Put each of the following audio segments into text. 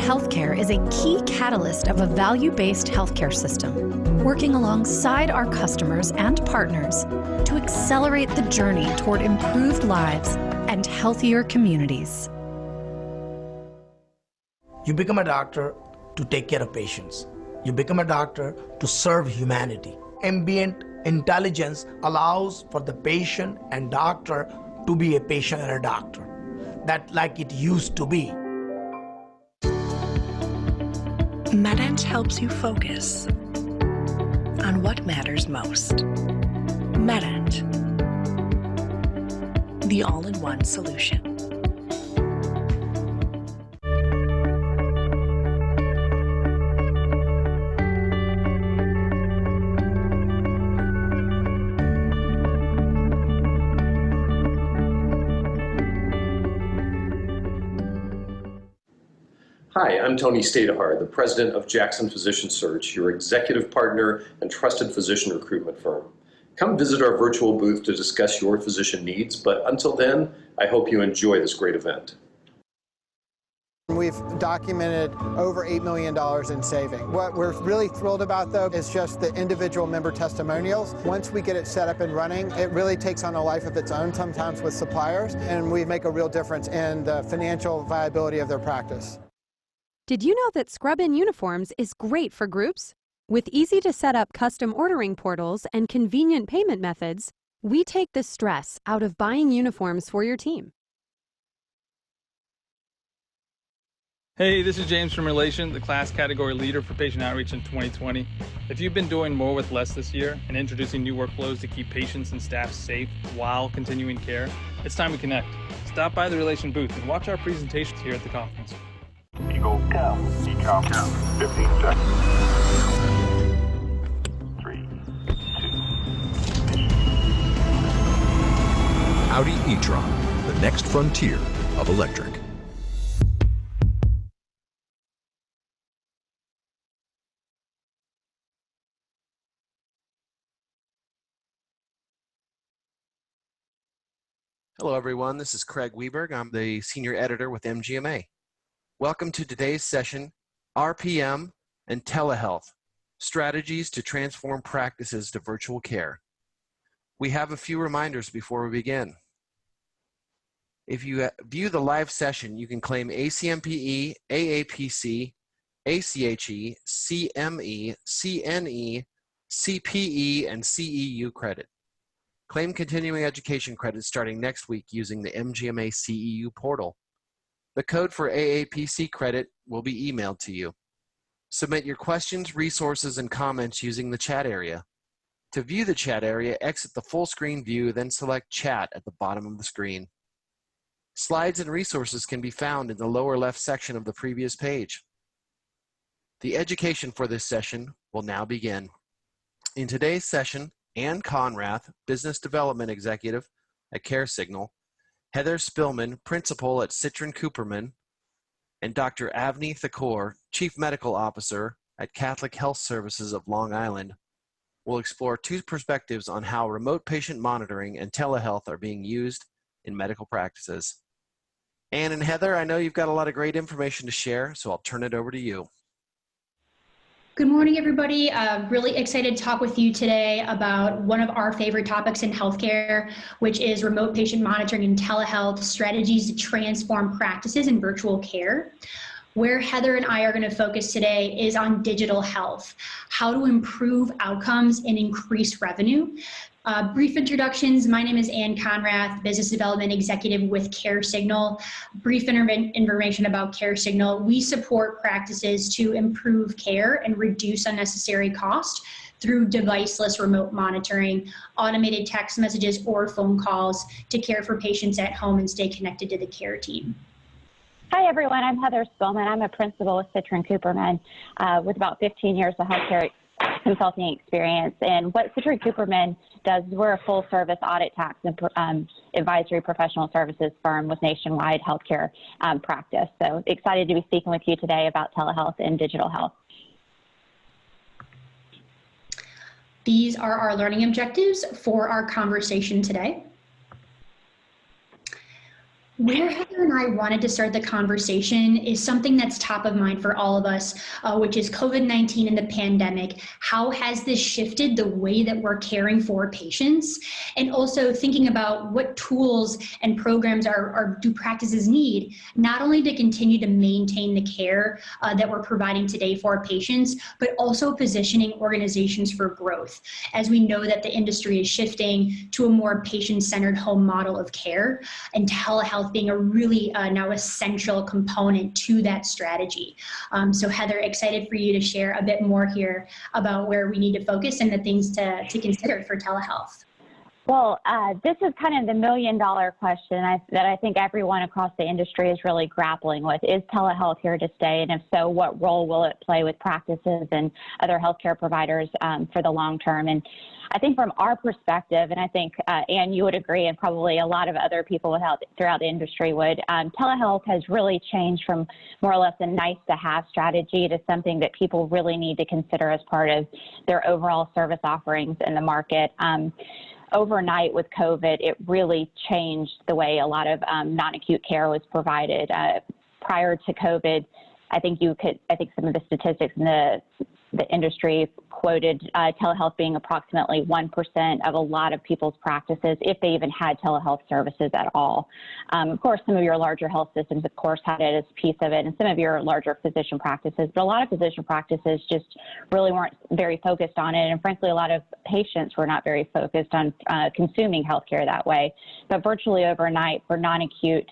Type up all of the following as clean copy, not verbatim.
healthcare is a key catalyst of a value-based healthcare system, working alongside our customers and partners to accelerate the journey toward improved lives and healthier communities. You become a doctor to take care of patients. You become a doctor to serve humanity. Ambient intelligence allows for the patient and doctor to be a patient and a doctor. That like it used to be. MedEnt helps you focus on what matters most. MedEnt, the all-in-one solution. Hi, I'm Tony Stadehar, the president of Jackson Physician Search, your executive partner and trusted physician recruitment firm. Come visit our virtual booth to discuss your physician needs, but until then, I hope you enjoy this great event. We've documented over $8 million in saving. What we're really thrilled about, though, is just the individual member testimonials. Once we get it set up and running, it really takes on a life of its own, sometimes with suppliers, and we make a real difference in the financial viability of their practice. Did you know that Scrub-In Uniforms is great for groups? With easy-to-set-up custom ordering portals and convenient payment methods, we take the stress out of buying uniforms for your team. Hey, this is James from Relation, the class category leader for patient outreach in 2020. If you've been doing more with less this year and introducing new workflows to keep patients and staff safe while continuing care, it's time we connect. Stop by the Relation booth and watch our presentations here at the conference. Eagle, go. Decom, 15 seconds. 3, 2. Audi e-tron, the next frontier of electric. Hello everyone, this is Craig Weberg. I'm the senior editor with MGMA. Welcome to today's session, RPM and Telehealth, Strategies to Transform Practices to Virtual Care. We have a few reminders before we begin. If you view the live session, you can claim ACMPE, AAPC, ACHE, CME, CNE, CPE, and CEU credit. Claim continuing education credits starting next week using the MGMA CEU portal. The code for AAPC credit will be emailed to you. Submit your questions, resources, and comments using the chat area. To view the chat area, exit the full screen view, then select Chat at the bottom of the screen. Slides and resources can be found in the lower left section of the previous page. The education for this session will now begin. In today's session, Ann Conrath, Business Development Executive at CareSignal, Heather Spillman, Principal at Citron Cooperman, and Dr. Avni Thakur, Chief Medical Officer at Catholic Health Services of Long Island, will explore two perspectives on how remote patient monitoring and telehealth are being used in medical practices. Ann and Heather, I know you've got a lot of great information to share, so I'll turn it over to you. Good morning, everybody. Really excited to talk with you today about one of our favorite topics in healthcare, which is remote patient monitoring and telehealth strategies to transform practices in virtual care. Where Heather and I are going to focus today is on digital health, how to improve outcomes and increase revenue. Brief introductions. My name is Ann Conrath, Business Development Executive with CareSignal. Brief information about CareSignal. We support practices to improve care and reduce unnecessary cost through deviceless remote monitoring, automated text messages or phone calls to care for patients at home and stay connected to the care team. Hi everyone, I'm Heather Spillman. I'm a principal with Citron Cooperman with about 15 years of healthcare consulting experience. And what Citron Cooperman does is we're a full service audit, tax, and advisory professional services firm with nationwide healthcare practice. So excited to be speaking with you today about telehealth and digital health. These are our learning objectives for our conversation today. Where have and I wanted to start the conversation is something that's top of mind for all of us, which is COVID-19 and the pandemic. How has this shifted the way that we're caring for patients? And also thinking about what tools and programs do practices need, not only to continue to maintain the care that we're providing today for our patients, but also positioning organizations for growth. As we know that the industry is shifting to a more patient-centered home model of care, and telehealth being a really now essential component to that strategy. So Heather, excited for you to share a bit more here about where we need to focus and the things to consider for telehealth. Well, this is kind of the million-dollar question that I think everyone across the industry is really grappling with. Is telehealth here to stay? And if so, what role will it play with practices and other healthcare providers for the long term? And I think from our perspective, and I think, Anne, you would agree, and probably a lot of other people throughout the industry would, telehealth has really changed from more or less a nice-to-have strategy to something that people really need to consider as part of their overall service offerings in the market. Overnight with COVID, it really changed the way a lot of non-acute care was provided. Prior to COVID, I think some of the statistics in the industry quoted telehealth being approximately 1% of a lot of people's practices, if they even had telehealth services at all. Of course, some of your larger health systems, of course, had it as a piece of it, and some of your larger physician practices, but a lot of physician practices just really weren't very focused on it, and frankly, a lot of patients were not very focused on consuming healthcare that way. But virtually overnight, for non-acute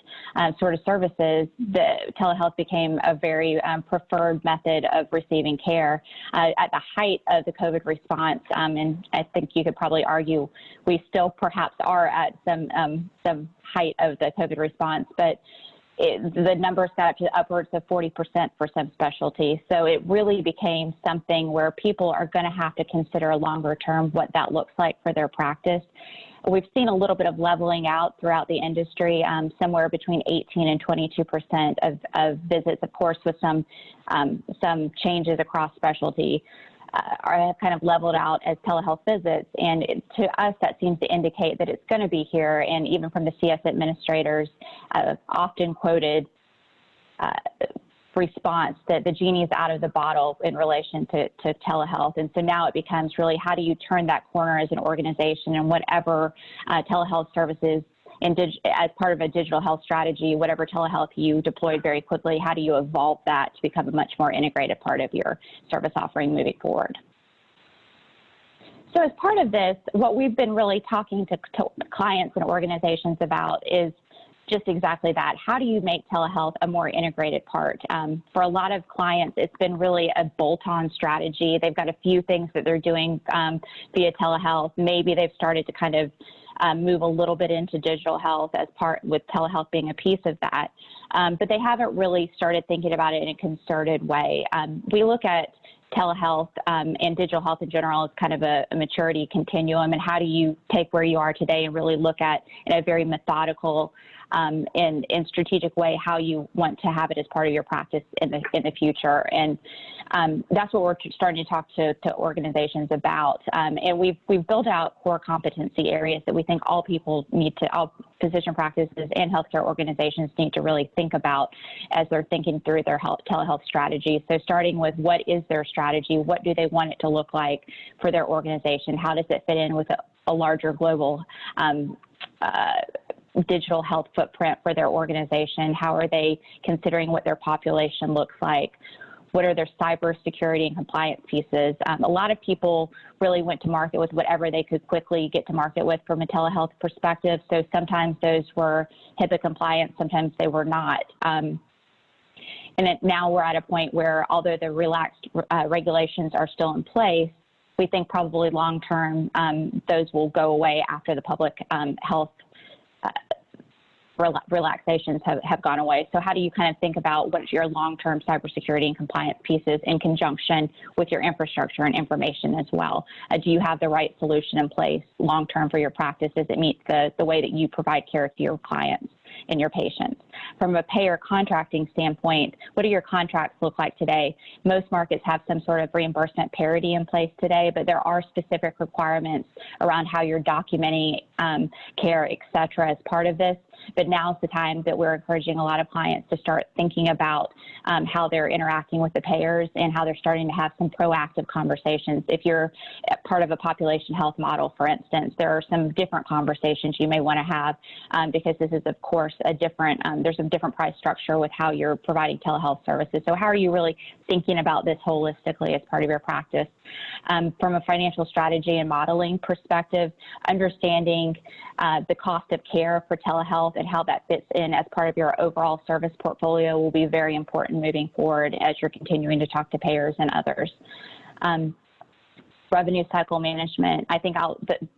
sort of services, the telehealth became a very preferred method of receiving care. At the height of the COVID response, and I think you could probably argue we still perhaps are at some height of the COVID response, but the numbers got up to upwards of 40% for some specialties. So it really became something where people are going to have to consider longer term what that looks like for their practice. We've seen a little bit of leveling out throughout the industry, somewhere between 18 and 22% of visits, of course, with some changes across specialty, are kind of leveled out as telehealth visits. And to us, that seems to indicate that it's going to be here. And even from the CS administrators, often quoted response that the genie's out of the bottle in relation to telehealth. And so now it becomes really, how do you turn that corner as an organization, and whatever telehealth services as part of a digital health strategy, whatever telehealth you deployed very quickly, how do you evolve that to become a much more integrated part of your service offering moving forward? So as part of this, what we've been really talking to clients and organizations about is just exactly that. How do you make telehealth a more integrated part? For a lot of clients, it's been really a bolt-on strategy. They've got a few things that they're doing via telehealth. Maybe they've started to kind of move a little bit into digital health with telehealth being a piece of that. But they haven't really started thinking about it in a concerted way. We look at telehealth and digital health in general as kind of a maturity continuum, and how do you take where you are today and really look at, in a very methodical and strategic way, how you want to have it as part of your practice in the future. And that's what we're starting to talk to organizations about. And we've built out core competency areas that we think all physician practices and healthcare organizations need to really think about as they're thinking through their telehealth strategy. So starting with, what is their strategy? What do they want it to look like for their organization? How does it fit in with a larger global digital health footprint for their organization? How are they considering what their population looks like? What are their cybersecurity and compliance pieces? A lot of people really went to market with whatever they could quickly get to market with from a telehealth perspective. So sometimes those were HIPAA compliant, sometimes they were not. And now we're at a point where, although the relaxed regulations are still in place, we think probably long-term those will go away after the public health relaxations have gone away. So how do you kind of think about what's your long-term cybersecurity and compliance pieces in conjunction with your infrastructure and information as well? Do you have the right solution in place long-term for your practice? Does it meet the way that you provide care to your clients and your patients? From a payer contracting standpoint, what do your contracts look like today? Most markets have some sort of reimbursement parity in place today, but there are specific requirements around how you're documenting care, et cetera, as part of this. but now's the time that we're encouraging a lot of clients to start thinking about how they're interacting with the payers and how they're starting to have some proactive conversations. If you're part of a population health model, for instance, there are some different conversations you may want to have because this is, of course, a different, there's a different price structure with how you're providing telehealth services. So how are you really thinking about this holistically as part of your practice? From a financial strategy and modeling perspective, understanding the cost of care for telehealth and how that fits in as part of your overall service portfolio will be very important moving forward as you're continuing to talk to payers and others. Revenue cycle management, I think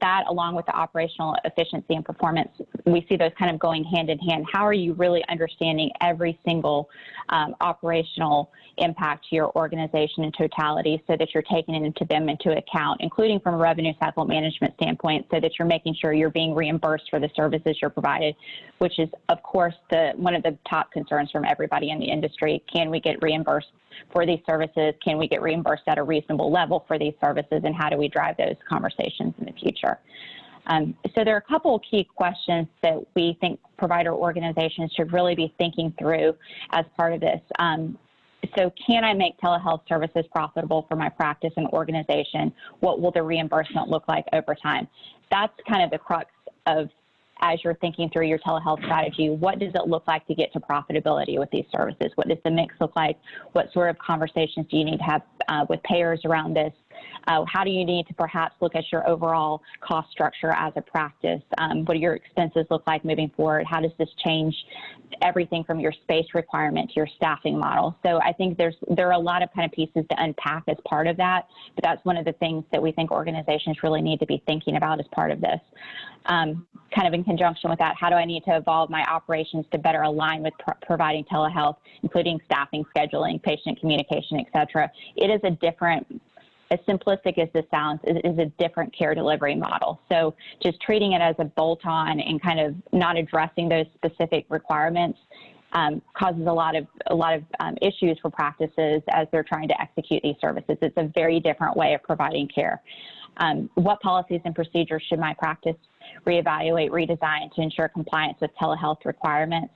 that along with the operational efficiency and performance, we see those kind of going hand in hand. How are you really understanding every single operational impact to your organization in totality so that you're taking them into account, including from a revenue cycle management standpoint, so that you're making sure you're being reimbursed for the services you're provided, which is, of course, one of the top concerns from everybody in the industry. Can we get reimbursed for these services? Can we get reimbursed at a reasonable level for these services? And how do we drive those conversations in the future? So there are a couple of key questions that we think provider organizations should really be thinking through as part of this. So can I make telehealth services profitable for my practice and organization? What will the reimbursement look like over time? That's kind of the crux of, as you're thinking through your telehealth strategy, what does it look like to get to profitability with these services? What does the mix look like? What sort of conversations do you need to have with payers around this? How do you need to perhaps look at your overall cost structure as a practice? What do your expenses look like moving forward? How does this change everything from your space requirement to your staffing model? So I think there are a lot of kind of pieces to unpack as part of that, but that's one of the things that we think organizations really need to be thinking about as part of this. Kind of in conjunction with that, how do I need to evolve my operations to better align with providing telehealth, including staffing, scheduling, patient communication, et cetera? It is a different, as simplistic as this sounds, it is a different care delivery model. So just treating it as a bolt-on and kind of not addressing those specific requirements causes a lot of issues for practices as they're trying to execute these services. It's a very different way of providing care. What policies and procedures should my practice reevaluate, redesign to ensure compliance with telehealth requirements?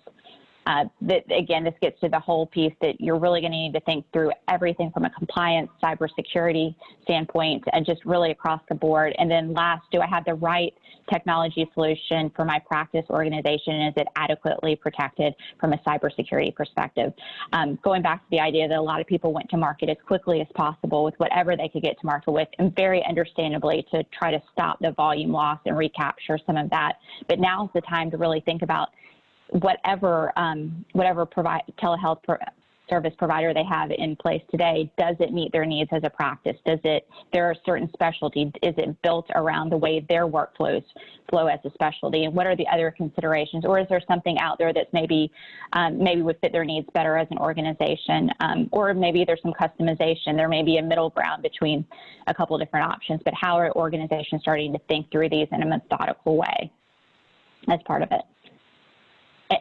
Again, this gets to the whole piece that you're really going to need to think through everything from a compliance, cybersecurity standpoint, and just really across the board. And then last, do I have the right technology solution for my practice organization, and is it adequately protected from a cybersecurity perspective? Going back to the idea that a lot of people went to market as quickly as possible with whatever they could get to market with, and very understandably to try to stop the volume loss and recapture some of that. But now's the time to really think about whatever telehealth service provider they have in place today, does it meet their needs as a practice? There are certain specialties, is it built around the way their workflows flow as a specialty? And what are the other considerations? Or is there something out there that maybe would fit their needs better as an organization? Or maybe there's some customization. There may be a middle ground between a couple of different options, but how are organizations starting to think through these in a methodical way as part of it?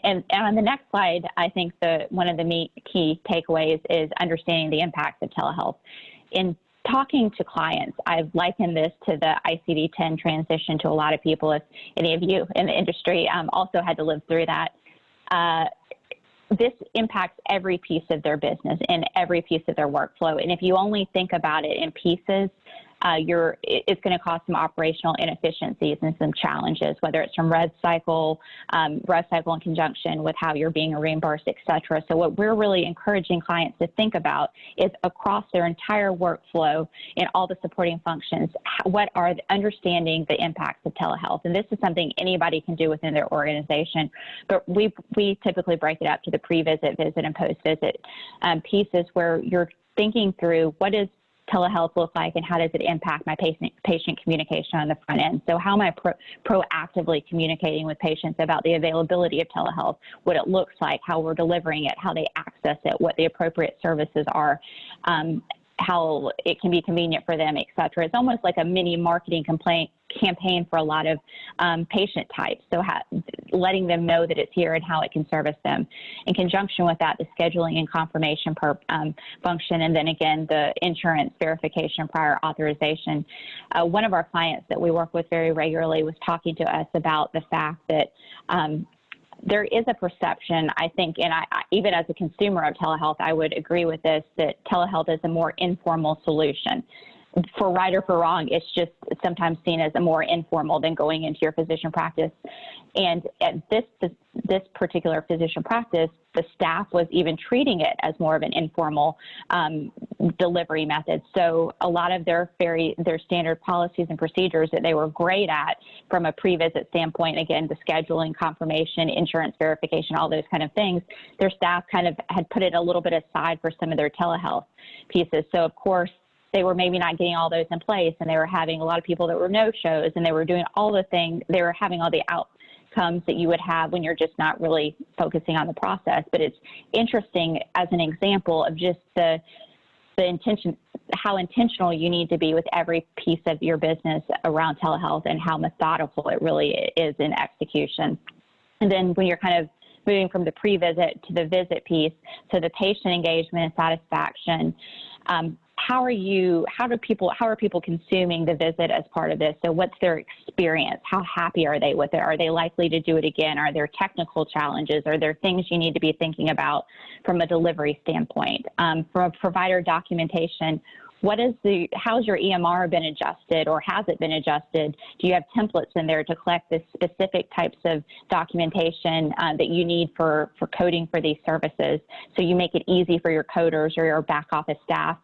And on the next slide, I think one of the key takeaways is understanding the impacts of telehealth. In talking to clients, I've likened this to the ICD-10 transition to a lot of people. If any of you in the industry also had to live through that, this impacts every piece of their business and every piece of their workflow. And if you only think about it in pieces, it's going to cause some operational inefficiencies and some challenges, whether it's from rev cycle in conjunction with how you're being reimbursed, et cetera. So what we're really encouraging clients to think about is across their entire workflow and all the supporting functions, what are understanding the impacts of telehealth. And this is something anybody can do within their organization, but we typically break it up to the pre-visit, visit, and post-visit pieces where you're thinking through what does telehealth look like and how does it impact my patient communication on the front end. So how am I proactively communicating with patients about the availability of telehealth, what it looks like, how we're delivering it, how they access it, what the appropriate services are, how it can be convenient for them, et cetera. It's almost like a mini marketing campaign for a lot of patient types. So letting them know that it's here and how it can service them. In conjunction with that, the scheduling and confirmation function, and then again, the insurance verification prior authorization. One of our clients that we work with very regularly was talking to us about the fact that there is a perception, I think, and I even as a consumer of telehealth, I would agree with this, that telehealth is a more informal solution. For right or for wrong, it's just sometimes seen as a more informal than going into your physician practice. And at this particular physician practice, the staff was even treating it as more of an informal delivery method. So a lot of their standard policies and procedures that they were great at from a pre-visit standpoint, again, the scheduling, confirmation, insurance verification, all those kind of things, their staff kind of had put it a little bit aside for some of their telehealth pieces. So of course, they were maybe not getting all those in place, and they were having a lot of people that were no-shows, and they were doing all the things, they were having all the outcomes that you would have when you're just not really focusing on the process. But it's interesting as an example of just the intention, how intentional you need to be with every piece of your business around telehealth and how methodical it really is in execution. And then when you're kind of moving from the pre-visit to the visit piece, so the patient engagement and satisfaction, how are people consuming the visit as part of this? So what's their experience? How happy are they with it? Are they likely to do it again? Are there technical challenges? Are there things you need to be thinking about from a delivery standpoint? From a provider documentation, how's your EMR been adjusted, or has it been adjusted? Do you have templates in there to collect the specific types of documentation that you need for coding for these services? So you make it easy for your coders or your back office staff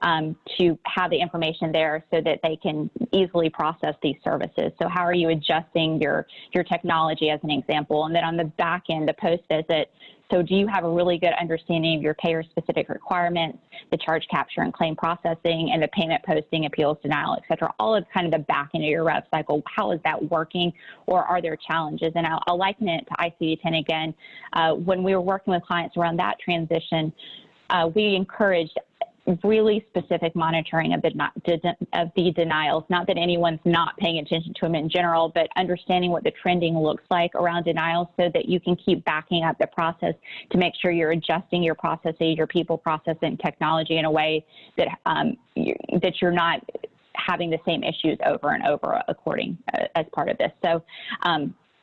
to have the information there so that they can easily process these services. So how are you adjusting your technology as an example? And then on the back end, the post-visit, so do you have a really good understanding of your payer-specific requirements, the charge capture and claim processing, and the payment posting, appeals, denial, et cetera, all of kind of the back end of your rev cycle? How is that working, or are there challenges? And I'll liken it to ICD-10 again. When we were working with clients around that transition, we encouraged really specific monitoring of the denials. Not that anyone's not paying attention to them in general, but understanding what the trending looks like around denials so that you can keep backing up the process to make sure you're adjusting your processes, your people process and technology in a way that that you're not having the same issues over and over as part of this. So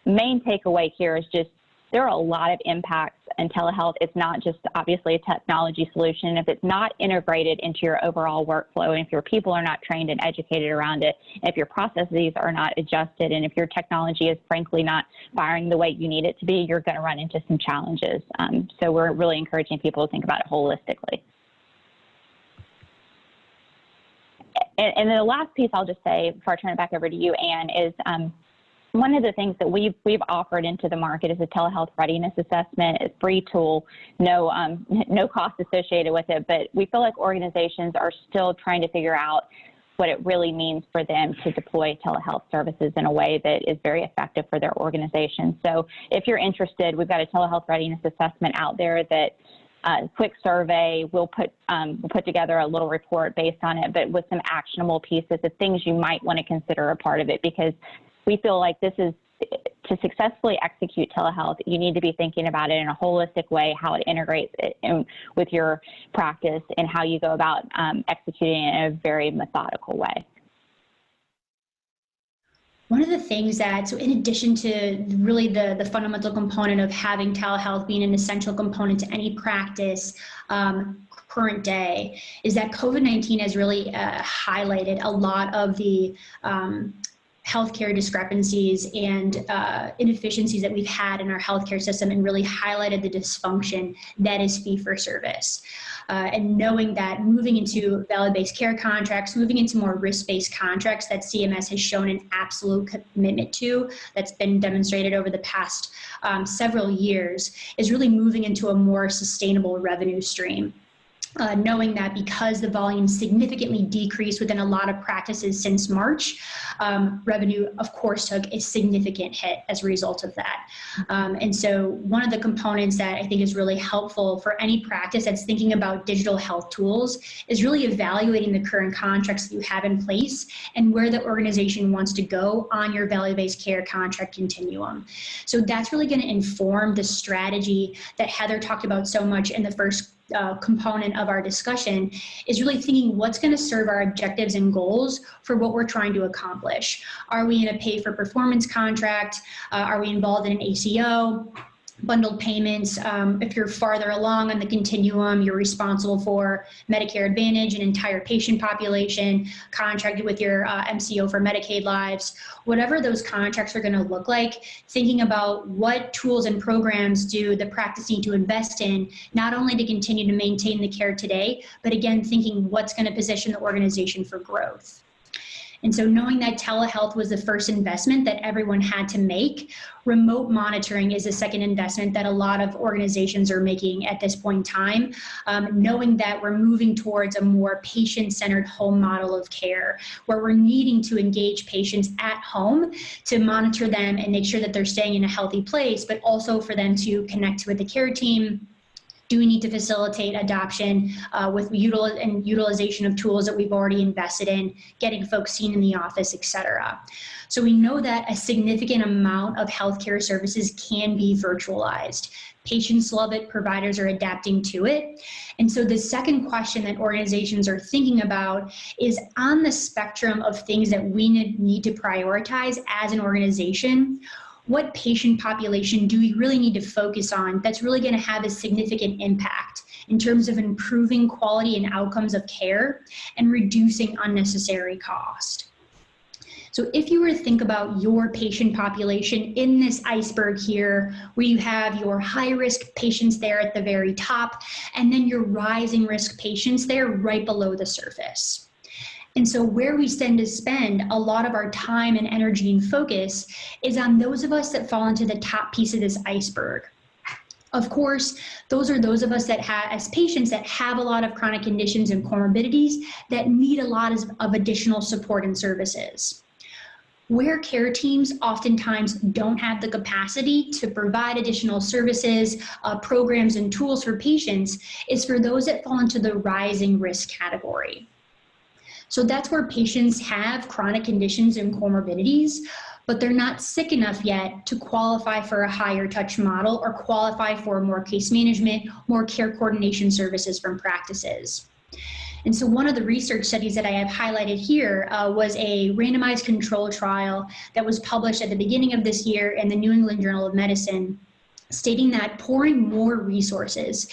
main takeaway here is just there are a lot of impacts in telehealth. It's not just obviously a technology solution. If it's not integrated into your overall workflow, and if your people are not trained and educated around it, if your processes are not adjusted, and if your technology is frankly not firing the way you need it to be, you're going to run into some challenges. So we're really encouraging people to think about it holistically. And then the last piece I'll just say before I turn it back over to you, Anne, is one of the things that we've offered into the market is a telehealth readiness assessment. It's a free tool, no cost associated with it, but we feel like organizations are still trying to figure out what it really means for them to deploy telehealth services in a way that is very effective for their organization. So if you're interested, we've got a telehealth readiness assessment out there that quick survey. We'll put together a little report based on it, but with some actionable pieces of things you might want to consider a part of it, because we feel like this is, to successfully execute telehealth, you need to be thinking about it in a holistic way, how it integrates with your practice and how you go about executing it in a very methodical way. One of the things that, so in addition to really the fundamental component of having telehealth being an essential component to any practice current day, is that COVID-19 has really highlighted a lot of the healthcare discrepancies and inefficiencies that we've had in our healthcare system, and really highlighted the dysfunction that is fee-for-service. And knowing that moving into value-based care contracts, moving into more risk-based contracts that CMS has shown an absolute commitment to, that's been demonstrated over the past several years, is really moving into a more sustainable revenue stream. Knowing that because the volume significantly decreased within a lot of practices since March, revenue, of course, took a significant hit as a result of that. And so one of the components that I think is really helpful for any practice that's thinking about digital health tools is really evaluating the current contracts that you have in place and where the organization wants to go on your value-based care contract continuum. So that's really going to inform the strategy that Heather talked about so much in the first component of our discussion, is really thinking what's going to serve our objectives and goals for what we're trying to accomplish. Are we in a pay for performance contract? Are we involved in an ACO? bundled payments. If you're farther along on the continuum, you're responsible for Medicare Advantage, an entire patient population, contracted with your MCO for Medicaid lives. Whatever those contracts are going to look like, thinking about what tools and programs do the practice need to invest in, not only to continue to maintain the care today, but again, thinking what's going to position the organization for growth. And so knowing that telehealth was the first investment that everyone had to make, remote monitoring is a second investment that a lot of organizations are making at this point in time, knowing that we're moving towards a more patient-centered home model of care, where we're needing to engage patients at home to monitor them and make sure that they're staying in a healthy place, but also for them to connect with the care team. Do we need to facilitate adoption with utilization of tools that we've already invested in, getting folks seen in the office, et cetera? So we know that a significant amount of healthcare services can be virtualized. Patients love it, providers are adapting to it. And so the second question that organizations are thinking about is, on the spectrum of things that we need to prioritize as an organization, what patient population do we really need to focus on that's really going to have a significant impact in terms of improving quality and outcomes of care and reducing unnecessary cost? So if you were to think about your patient population in this iceberg here, where you have your high-risk patients there at the very top, and then your rising risk patients there right below the surface. And so where we tend to spend a lot of our time and energy and focus is on those of us that fall into the top piece of this iceberg. Of course, those are those of us that have, as patients, that have a lot of chronic conditions and comorbidities that need a lot of additional support and services. Where care teams oftentimes don't have the capacity to provide additional services, programs, and tools for patients is for those that fall into the rising risk category. So that's where patients have chronic conditions and comorbidities, but they're not sick enough yet to qualify for a higher touch model or qualify for more case management, more care coordination services from practices. And so one of the research studies that I have highlighted here was a randomized control trial that was published at the beginning of this year in the New England Journal of Medicine, stating that pouring more resources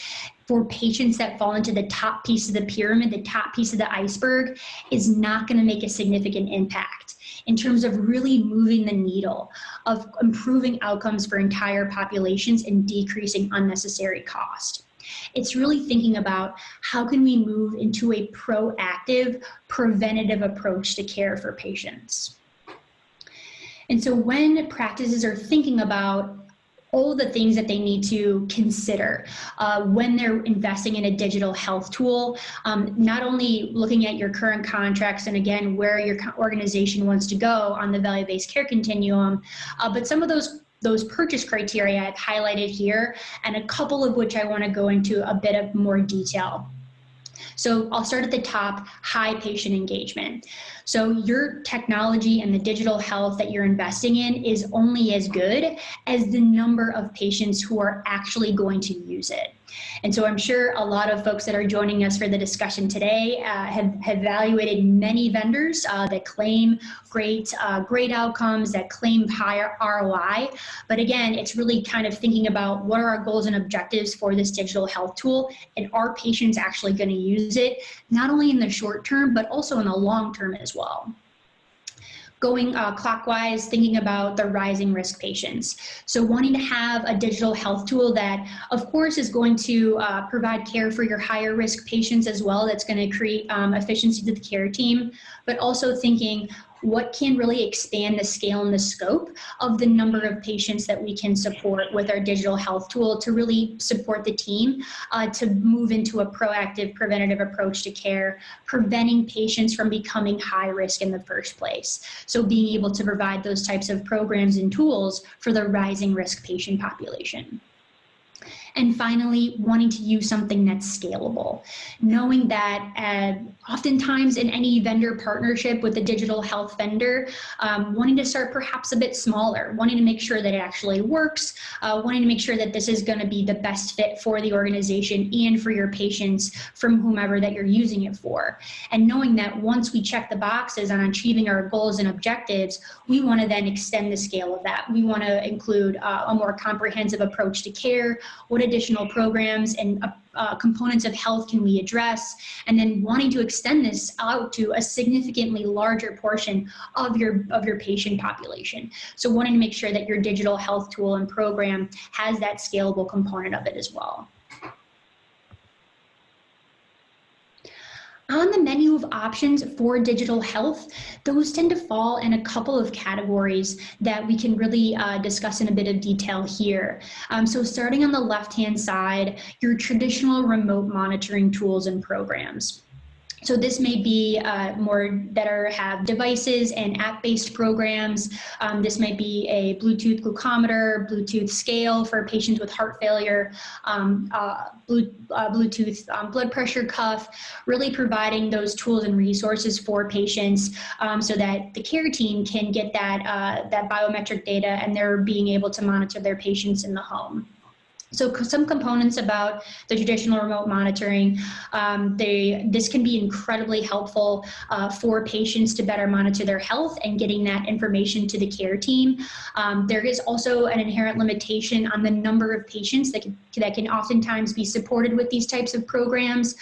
for patients that fall into the top piece of the pyramid, the top piece of the iceberg, is not going to make a significant impact in terms of really moving the needle of improving outcomes for entire populations and decreasing unnecessary cost. It's really thinking about how can we move into a proactive, preventative approach to care for patients. And so when practices are thinking about all the things that they need to consider when they're investing in a digital health tool, not only looking at your current contracts and again, where your organization wants to go on the value-based care continuum, but some of those purchase criteria I've highlighted here, and a couple of which I want to go into a bit of more detail. So I'll start at the top, high patient engagement. So your technology and the digital health that you're investing in is only as good as the number of patients who are actually going to use it. And so I'm sure a lot of folks that are joining us for the discussion today have evaluated many vendors that claim great outcomes, that claim higher ROI. But again, it's really kind of thinking about what are our goals and objectives for this digital health tool, and are patients actually going to use it, not only in the short term, but also in the long term as well. Going clockwise, thinking about the rising risk patients. So wanting to have a digital health tool that, of course, is going to provide care for your higher risk patients as well. That's going to create efficiency to the care team, but also thinking what can really expand the scale and the scope of the number of patients that we can support with our digital health tool to really support the team to move into a proactive, preventative approach to care, preventing patients from becoming high risk in the first place. So being able to provide those types of programs and tools for the rising risk patient population. And finally, wanting to use something that's scalable, knowing that oftentimes in any vendor partnership with a digital health vendor, wanting to start perhaps a bit smaller, wanting to make sure that it actually works, wanting to make sure that this is going to be the best fit for the organization and for your patients from whomever that you're using it for. And knowing that once we check the boxes on achieving our goals and objectives, we want to then extend the scale of that. We want to include a more comprehensive approach to care, what additional programs and components of health can we address, and then wanting to extend this out to a significantly larger portion of your patient population. So wanting to make sure that your digital health tool and program has that scalable component of it as well. On the menu of options for digital health, those tend to fall in a couple of categories that we can really discuss in a bit of detail here. So starting on the left-hand side, your traditional remote monitoring tools and programs. So this may be more that have devices and app-based programs. This might be a Bluetooth glucometer, Bluetooth scale for patients with heart failure, Bluetooth blood pressure cuff, really providing those tools and resources for patients so that the care team can get that biometric data and they're being able to monitor their patients in the home. So some components about the traditional remote monitoring, this can be incredibly helpful for patients to better monitor their health and getting that information to the care team. There is also an inherent limitation on the number of patients that can oftentimes be supported with these types of programs.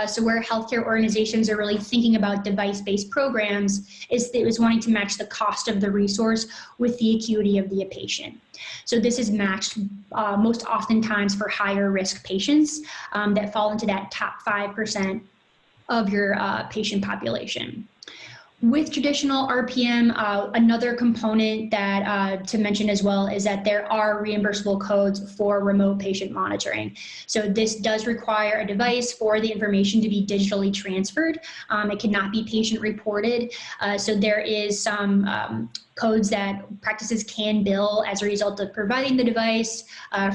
So where healthcare organizations are really thinking about device-based programs is wanting to match the cost of the resource with the acuity of the patient. So this is matched most oftentimes for higher risk patients that fall into that top 5% of your patient population. With traditional RPM, another component that to mention as well is that there are reimbursable codes for remote patient monitoring. So this does require a device for the information to be digitally transferred. It cannot be patient reported. So there is some codes that practices can bill as a result of providing the device,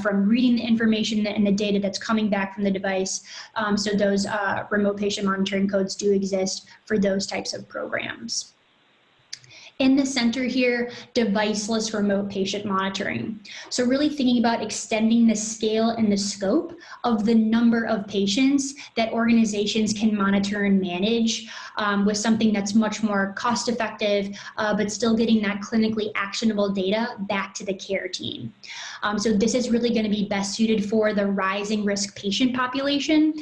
from reading the information and the data that's coming back from the device. So those remote patient monitoring codes do exist for those types of programs. In the center here, deviceless remote patient monitoring. So really thinking about extending the scale and the scope of the number of patients that organizations can monitor and manage with something that's much more cost effective, but still getting that clinically actionable data back to the care team. So this is really going to be best suited for the rising risk patient population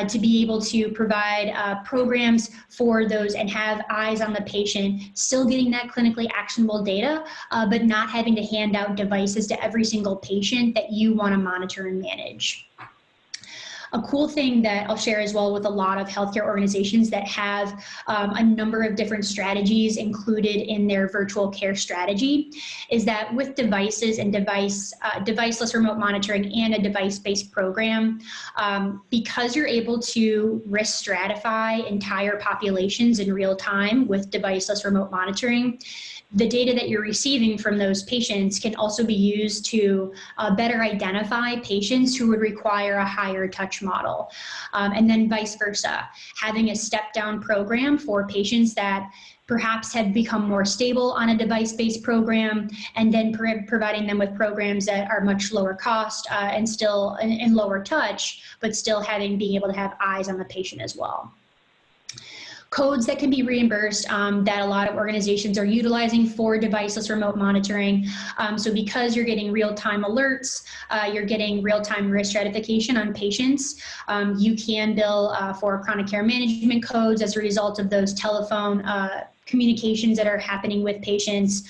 to be able to provide programs for those and have eyes on the patient, still getting that clinically actionable data, but not having to hand out devices to every single patient that you want to monitor and manage. A cool thing that I'll share as well with a lot of healthcare organizations that have a number of different strategies included in their virtual care strategy is that with devices and deviceless remote monitoring and a device-based program, because you're able to risk stratify entire populations in real time with deviceless remote monitoring, the data that you're receiving from those patients can also be used to better identify patients who would require a higher touch model. And then vice versa, having a step-down program for patients that perhaps have become more stable on a device-based program, and then providing them with programs that are much lower cost and still in lower touch, but still being able to have eyes on the patient as well. Codes that can be reimbursed that a lot of organizations are utilizing for deviceless remote monitoring. So because you're getting real-time alerts, you're getting real-time risk stratification on patients, you can bill for chronic care management codes as a result of those telephone communications that are happening with patients,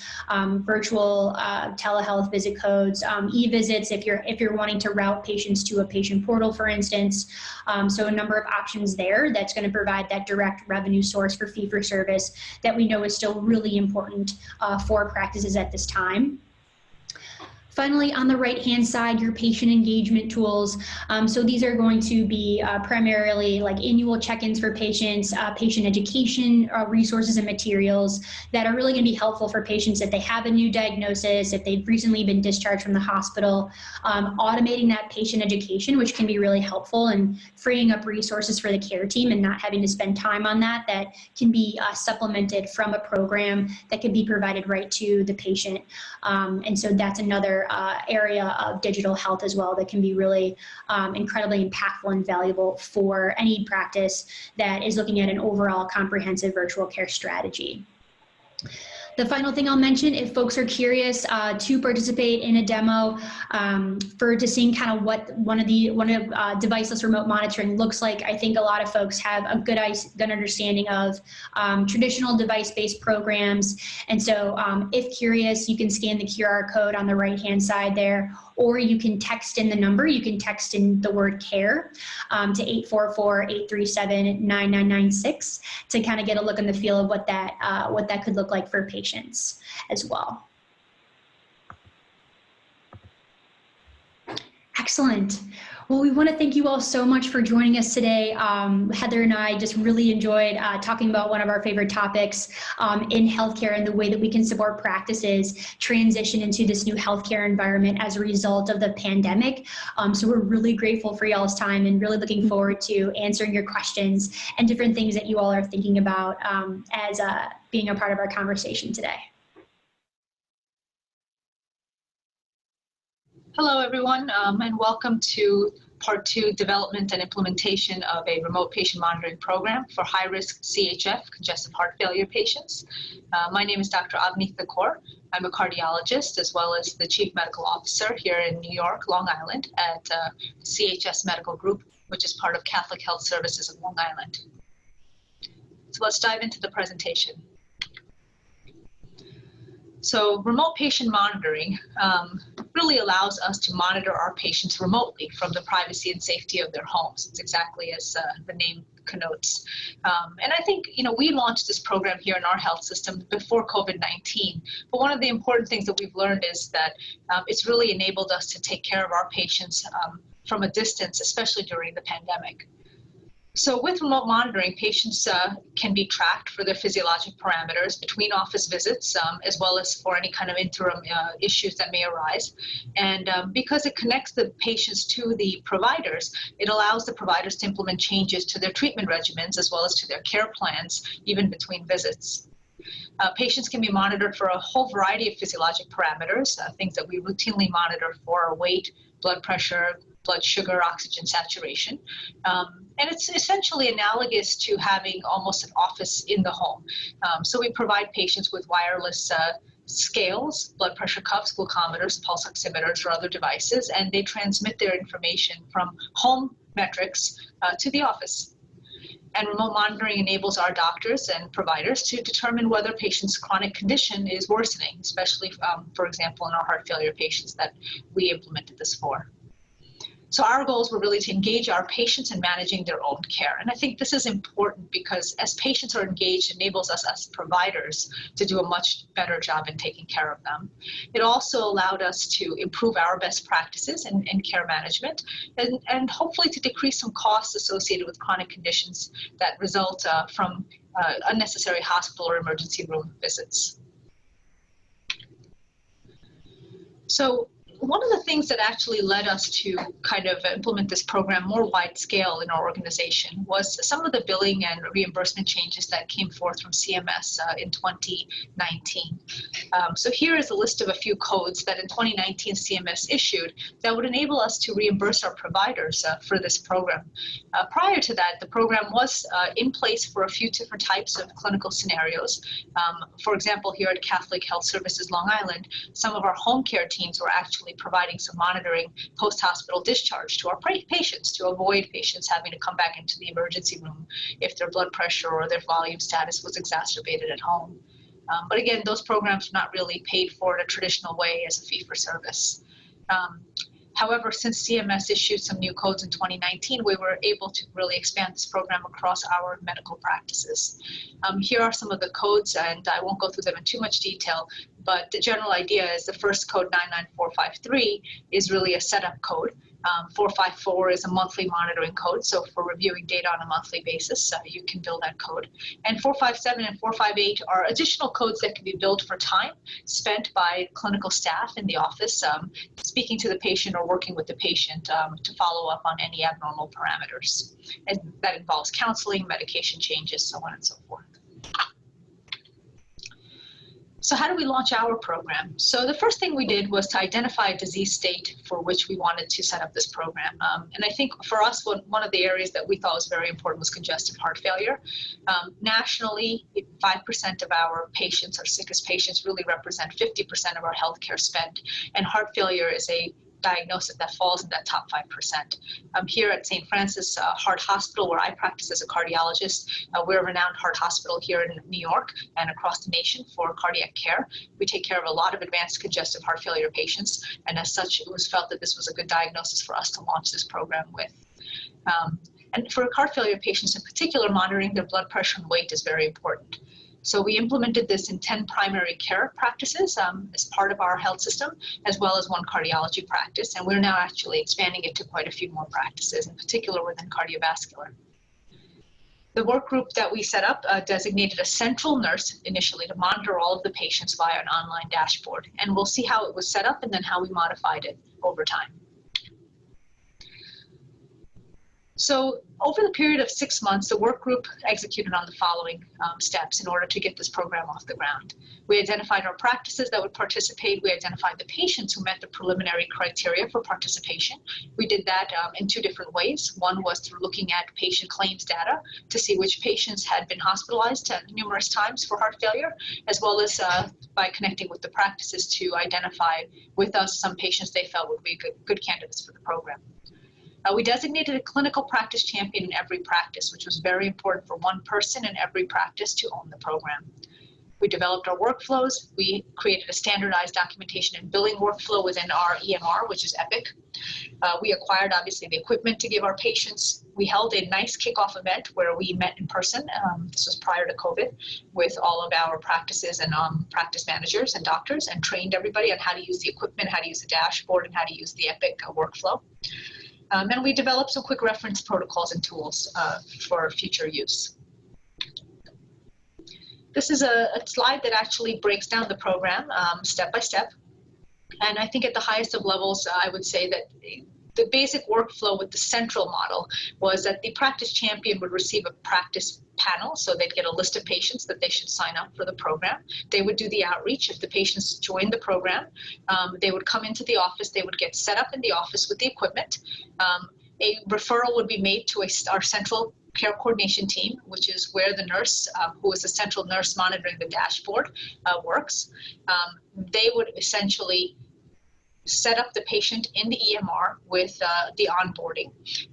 virtual telehealth visit codes, e-visits if you're wanting to route patients to a patient portal, for instance. So a number of options there that's going to provide that direct revenue source for fee-for-service that we know is still really important for practices at this time. Finally, on the right-hand side, your patient engagement tools. So these are going to be primarily like annual check-ins for patients, patient education resources and materials that are really going to be helpful for patients if they have a new diagnosis, if they've recently been discharged from the hospital. Automating that patient education, which can be really helpful and freeing up resources for the care team and not having to spend time on that can be supplemented from a program that can be provided right to the patient. And so that's another area of digital health as well that can be really incredibly impactful and valuable for any practice that is looking at an overall comprehensive virtual care strategy. The final thing I'll mention, if folks are curious to participate in a demo to seeing kind of what one of deviceless remote monitoring looks like, I think a lot of folks have a good understanding of traditional device-based programs. And so if curious, you can scan the QR code on the right-hand side there, or you can text in the number. You can text in the word CARE to 844-837-9996 to kind of get a look and the feel of what that could look like for patients as well. Excellent. Well, we want to thank you all so much for joining us today. Heather and I just really enjoyed talking about one of our favorite topics in healthcare and the way that we can support practices transition into this new healthcare environment as a result of the pandemic. So we're really grateful for y'all's time and really looking forward to answering your questions and different things that you all are thinking about as being a part of our conversation today. Hello, everyone, and welcome to Part 2, Development and Implementation of a Remote Patient Monitoring Program for High-Risk CHF, Congestive Heart Failure patients. My name is Dr. Avneet Thakor. I'm a cardiologist as well as the Chief Medical Officer here in New York, Long Island, at CHS Medical Group, which is part of Catholic Health Services of Long Island. So let's dive into the presentation. So remote patient monitoring really allows us to monitor our patients remotely from the privacy and safety of their homes. It's exactly as the name connotes. And I think, we launched this program here in our health system before COVID-19. But one of the important things that we've learned is that it's really enabled us to take care of our patients from a distance, especially during the pandemic. So with remote monitoring, patients can be tracked for their physiologic parameters between office visits, as well as for any kind of interim issues that may arise. And because it connects the patients to the providers, it allows the providers to implement changes to their treatment regimens, as well as to their care plans, even between visits. Patients can be monitored for a whole variety of physiologic parameters, things that we routinely monitor for weight, blood pressure, blood sugar, oxygen saturation. And it's essentially analogous to having almost an office in the home. So we provide patients with wireless scales, blood pressure cuffs, glucometers, pulse oximeters, or other devices, and they transmit their information from home metrics to the office. And remote monitoring enables our doctors and providers to determine whether a patient's chronic condition is worsening, especially, for example, in our heart failure patients that we implemented this for. So our goals were really to engage our patients in managing their own care. And I think this is important because as patients are engaged, it enables us as providers to do a much better job in taking care of them. It also allowed us to improve our best practices in care management and hopefully to decrease some costs associated with chronic conditions that result from unnecessary hospital or emergency room visits. So one of the things that actually led us to kind of implement this program more wide scale in our organization was some of the billing and reimbursement changes that came forth from CMS in 2019. So here is a list of a few codes that in 2019 CMS issued that would enable us to reimburse our providers for this program. Prior to that, the program was in place for a few different types of clinical scenarios. For example, here at Catholic Health Services Long Island, some of our home care teams were actually providing some monitoring post-hospital discharge to our patients to avoid patients having to come back into the emergency room if their blood pressure or their volume status was exacerbated at home. But again, those programs are not really paid for in a traditional way as a fee-for-service. However, since CMS issued some new codes in 2019, we were able to really expand this program across our medical practices. Here are some of the codes, and I won't go through them in too much detail, but the general idea is the first code, 99453, is really a setup code. 454 is a monthly monitoring code, so for reviewing data on a monthly basis, you can bill that code. And 457 and 458 are additional codes that can be billed for time spent by clinical staff in the office, speaking to the patient or working with the patient to follow up on any abnormal parameters. And that involves counseling, medication changes, so on and so forth. So how do we launch our program? So the first thing we did was to identify a disease state for which we wanted to set up this program. And I think for us, one of the areas that we thought was very important was congestive heart failure. Nationally, 5% of our patients, our sickest patients, really represent 50% of our healthcare spend. And heart failure is a diagnosis that falls in that top 5%. Here at St. Francis Heart Hospital, where I practice as a cardiologist, we're a renowned heart hospital here in New York and across the nation for cardiac care. We take care of a lot of advanced congestive heart failure patients, and as such, it was felt that this was a good diagnosis for us to launch this program with. And for heart failure patients in particular, monitoring their blood pressure and weight is very important. So we implemented this in 10 primary care practices as part of our health system, as well as one cardiology practice. And we're now actually expanding it to quite a few more practices, in particular within cardiovascular. The work group that we set up designated a central nurse initially to monitor all of the patients via an online dashboard. And we'll see how it was set up and then how we modified it over time. So over the period of 6 months, the work group executed on the following steps in order to get this program off the ground. We identified our practices that would participate. We identified the patients who met the preliminary criteria for participation. We did that in 2 different ways. One was through looking at patient claims data to see which patients had been hospitalized numerous times for heart failure, as well as by connecting with the practices to identify with us some patients they felt would be good candidates for the program. We designated a clinical practice champion in every practice, which was very important for one person in every practice to own the program. We developed our workflows. We created a standardized documentation and billing workflow within our EMR, which is Epic. We acquired, obviously, the equipment to give our patients. We held a nice kickoff event where we met in person. This was prior to COVID, with all of our practices and practice managers and doctors, and trained everybody on how to use the equipment, how to use the dashboard, and how to use the Epic workflow. And we developed some quick reference protocols and tools for future use. This is a slide that actually breaks down the program step by step. And I think at the highest of levels, I would say that the basic workflow with the central model was that the practice champion would receive a practice panel, so they'd get a list of patients that they should sign up for the program. They would do the outreach. If the patients joined the program, they would come into the office. They would get set up in the office with the equipment. A referral would be made to our central care coordination team, which is where the nurse, who is the central nurse monitoring the dashboard, works. They would essentially set up the patient in the EMR with the onboarding,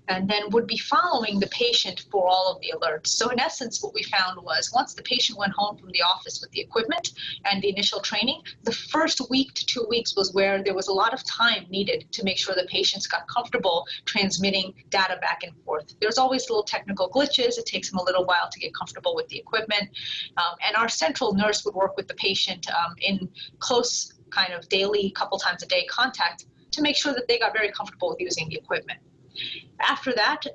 and then would be following the patient for all of the alerts. So in essence, what we found was once the patient went home from the office with the equipment and the initial training, the first week to 2 weeks was where there was a lot of time needed to make sure the patients got comfortable transmitting data back and forth. There's always little technical glitches. It takes them a little while to get comfortable with the equipment. And our central nurse would work with the patient in close kind of daily, couple times a day contact to make sure that they got very comfortable with using the equipment. After that,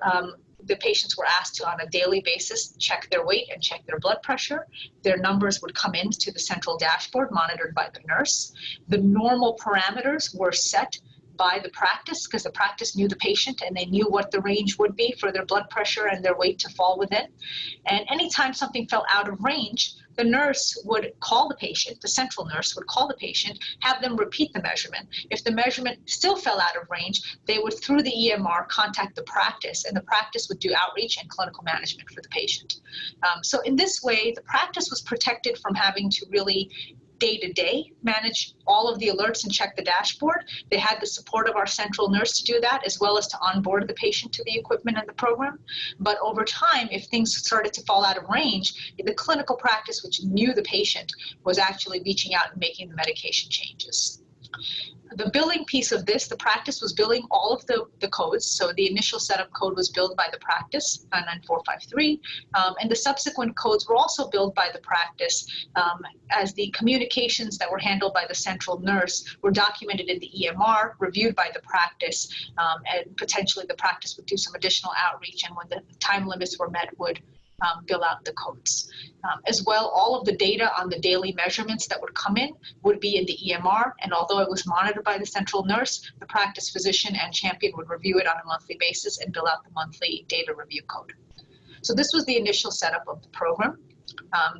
the patients were asked to, on a daily basis, check their weight and check their blood pressure. Their numbers would come into the central dashboard monitored by the nurse. The normal parameters were set by the practice because the practice knew the patient and they knew what the range would be for their blood pressure and their weight to fall within. And anytime something fell out of range, the nurse would call the patient, the central nurse would call the patient, have them repeat the measurement. If the measurement still fell out of range, they would, through the EMR, contact the practice, and the practice would do outreach and clinical management for the patient. So in this way, the practice was protected from having to really day-to-day manage all of the alerts and check the dashboard. They had the support of our central nurse to do that, as well as to onboard the patient to the equipment and the program. But over time, if things started to fall out of range, the clinical practice, which knew the patient, was actually reaching out and making the medication changes. The billing piece of this, the practice was billing all of the codes. So the initial setup code was billed by the practice, 99453, and the subsequent codes were also billed by the practice as the communications that were handled by the central nurse were documented in the EMR, reviewed by the practice, and potentially the practice would do some additional outreach, and when the time limits were met, would bill out the codes. As well, all of the data on the daily measurements that would come in would be in the EMR, and although it was monitored by the central nurse, the practice physician and champion would review it on a monthly basis and bill out the monthly data review code. So this was the initial setup of the program.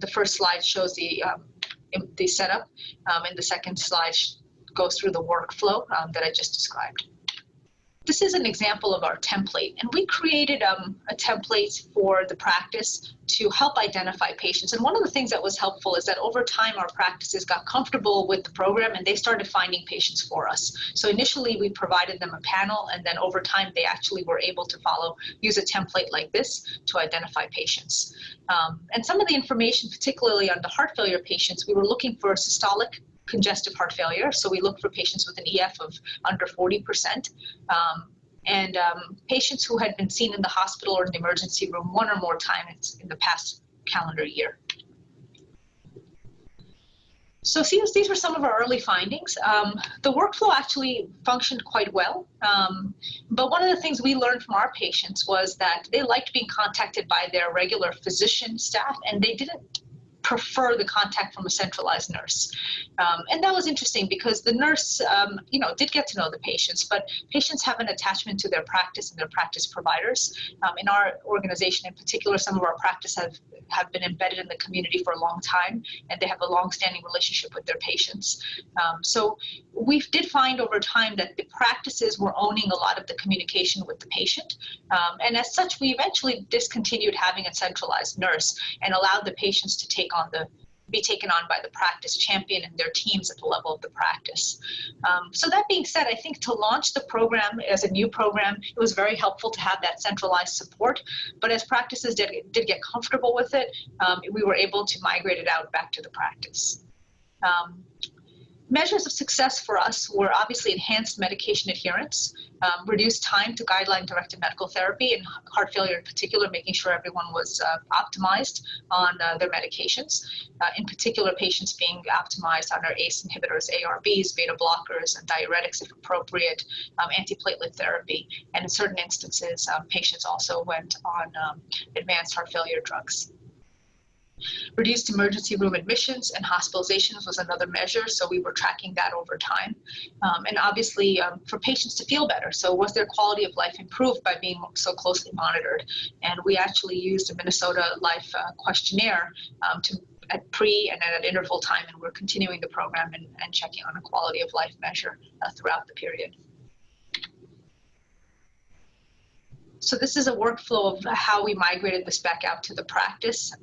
The first slide shows the setup, and the second slide goes through the workflow that I just described. This is an example of our template, and we created a template for the practice to help identify patients. And one of the things that was helpful is that over time our practices got comfortable with the program and they started finding patients for us. So initially we provided them a panel, and then over time they actually were able to use a template like this to identify patients. And some of the information, particularly on the heart failure patients, we were looking for systolic congestive heart failure. So we look for patients with an EF of under 40%, and patients who had been seen in the hospital or in the emergency room one or more times in the past calendar year. So these were some of our early findings. The workflow actually functioned quite well, but one of the things we learned from our patients was that they liked being contacted by their regular physician staff, and they didn't prefer the contact from a centralized nurse. And that was interesting because the nurse, did get to know the patients, but patients have an attachment to their practice and their practice providers. In our organization in particular, some of our practice have been embedded in the community for a long time, and they have a long-standing relationship with their patients. So we did find over time that the practices were owning a lot of the communication with the patient. And as such, we eventually discontinued having a centralized nurse and allowed the patients to be taken on by the practice champion and their teams at the level of the practice. So that being said, I think to launch the program as a new program, it was very helpful to have that centralized support. But as practices did get comfortable with it, we were able to migrate it out back to the practice. Measures of success for us were obviously enhanced medication adherence, reduced time to guideline-directed medical therapy, and heart failure in particular, making sure everyone was optimized on their medications. In particular, patients being optimized on our ACE inhibitors, ARBs, beta blockers, and diuretics if appropriate, antiplatelet therapy, and in certain instances, patients also went on advanced heart failure drugs. Reduced emergency room admissions and hospitalizations was another measure, so we were tracking that over time. And obviously for patients to feel better, so was their quality of life improved by being so closely monitored? And we actually used a Minnesota Life questionnaire at pre and at interval time, and we're continuing the program and checking on a quality of life measure throughout the period. So this is a workflow of how we migrated this back out to the practice.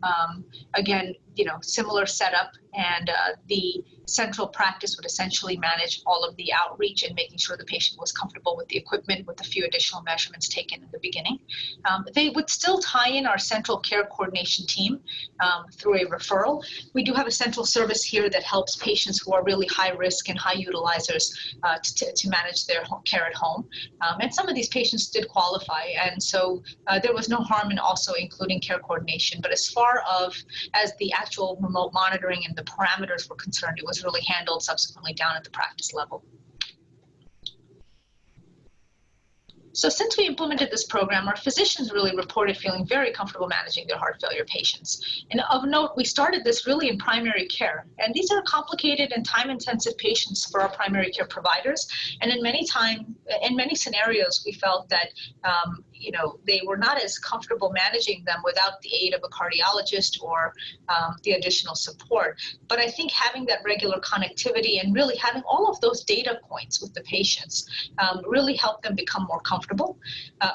Again, similar setup, and the central practice would essentially manage all of the outreach and making sure the patient was comfortable with the equipment with a few additional measurements taken in the beginning. They would still tie in our central care coordination team through a referral. We do have a central service here that helps patients who are really high risk and high utilizers to manage their care at home. And some of these patients did qualify, and so there was no harm in also including care coordination. But as far as the actual remote monitoring and the parameters were concerned, it was really handled subsequently down at the practice level. So since we implemented this program, our physicians really reported feeling very comfortable managing their heart failure patients. And of note, we started this really in primary care. And these are complicated and time-intensive patients for our primary care providers. And in many scenarios, we felt that they were not as comfortable managing them without the aid of a cardiologist or the additional support. But I think having that regular connectivity and really having all of those data points with the patients really helped them become more comfortable.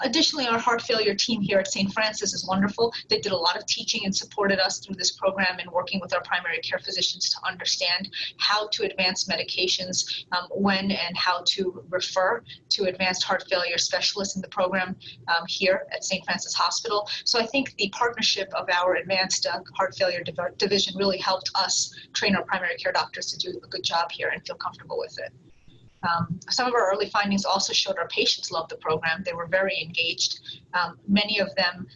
Additionally, our heart failure team here at St. Francis is wonderful. They did a lot of teaching and supported us through this program and working with our primary care physicians to understand how to advance medications, when and how to refer to advanced heart failure specialists in the program here at St. Francis Hospital. So I think the partnership of our advanced heart failure division really helped us train our primary care doctors to do a good job here and feel comfortable with it. Some of our early findings also showed our patients loved the program. They were very engaged. Many of them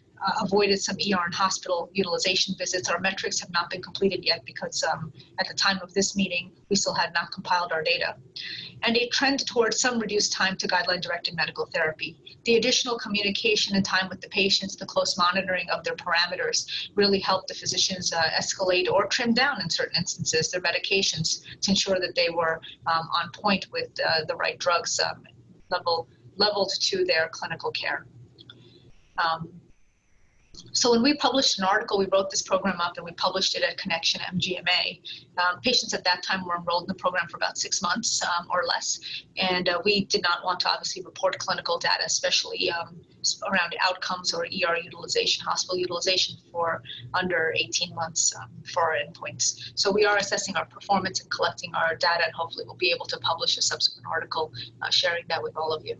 avoided some ER and hospital utilization visits. Our metrics have not been completed yet because at the time of this meeting, we still had not compiled our data. And a trend towards some reduced time to guideline-directed medical therapy. The additional communication and time with the patients, the close monitoring of their parameters really helped the physicians escalate or trim down in certain instances their medications to ensure that they were on point with the right drugs leveled to their clinical care. So when we published an article, we wrote this program up and we published it at Connection MGMA. Patients at that time were enrolled in the program for about 6 months or less. And we did not want to obviously report clinical data, especially around outcomes or ER utilization, hospital utilization for under 18 months for our endpoints. So we are assessing our performance and collecting our data, and hopefully we'll be able to publish a subsequent article sharing that with all of you.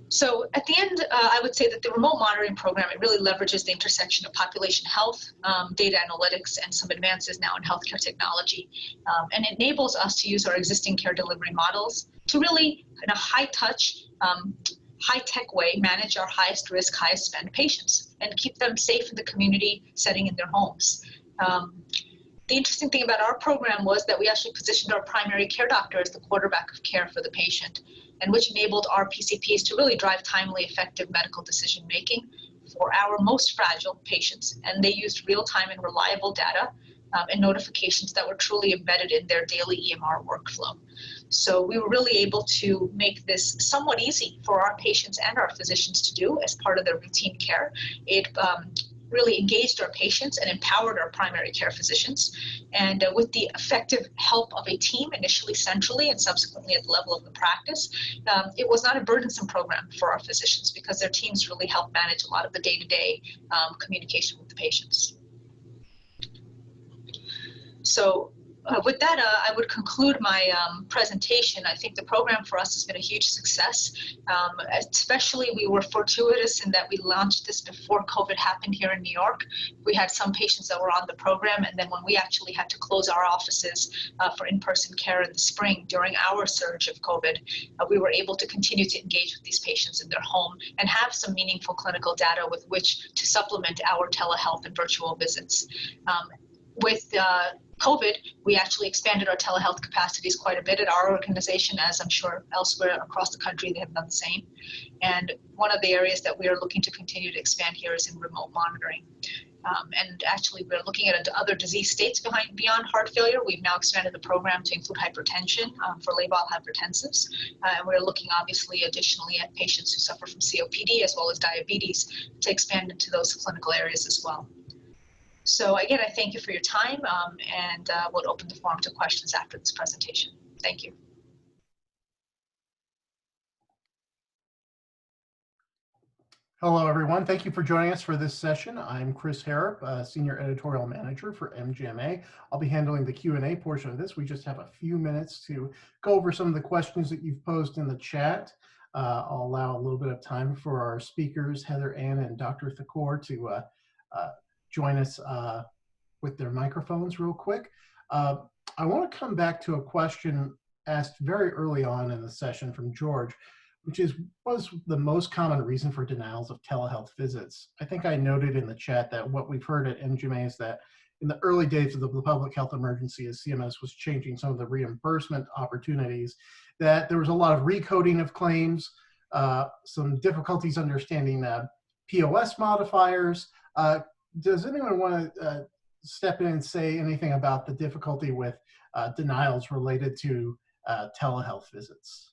So at the end, I would say that the remote monitoring program, it really leverages the intersection of population health, data analytics, and some advances now in healthcare technology. And it enables us to use our existing care delivery models to really, in a high-touch, high-tech way, manage our highest risk, highest spend patients and keep them safe in the community setting in their homes. The interesting thing about our program was that we actually positioned our primary care doctor as the quarterback of care for the patient, and which enabled our PCPs to really drive timely, effective medical decision making for our most fragile patients. And they used real-time and reliable data and notifications that were truly embedded in their daily EMR workflow. So we were really able to make this somewhat easy for our patients and our physicians to do as part of their routine care. It really engaged our patients and empowered our primary care physicians. And with the effective help of a team, initially centrally and subsequently at the level of the practice, it was not a burdensome program for our physicians because their teams really helped manage a lot of the day-to-day communication with the patients. So with that, I would conclude my presentation. I think the program for us has been a huge success. Especially, we were fortuitous in that we launched this before COVID happened here in New York. We had some patients that were on the program, and then when we actually had to close our offices for in-person care in the spring during our surge of COVID, we were able to continue to engage with these patients in their home and have some meaningful clinical data with which to supplement our telehealth and virtual visits. With COVID, we actually expanded our telehealth capacities quite a bit at our organization, as I'm sure elsewhere across the country they have done the same. And one of the areas that we are looking to continue to expand here is in remote monitoring. And actually, we're looking at other disease states beyond heart failure. We've now expanded the program to include hypertension for labile hypertensives. And we're looking, obviously, additionally at patients who suffer from COPD as well as diabetes to expand into those clinical areas as well. So again, I thank you for your time, and we'll open the forum to questions after this presentation. Thank you. Hello, everyone. Thank you for joining us for this session. I'm Chris Harrop, Senior Editorial Manager for MGMA. I'll be handling the Q&A portion of this. We just have a few minutes to go over some of the questions that you've posed in the chat. I'll allow a little bit of time for our speakers, Heather Ann and Dr. Thakur, to join us with their microphones real quick. I want to come back to a question asked very early on in the session from George, which is, what was the most common reason for denials of telehealth visits? I think I noted in the chat that what we've heard at MGMA is that in the early days of the public health emergency, as CMS was changing some of the reimbursement opportunities, that there was a lot of recoding of claims, some difficulties understanding POS modifiers. Does anyone want to step in and say anything about the difficulty with denials related to telehealth visits?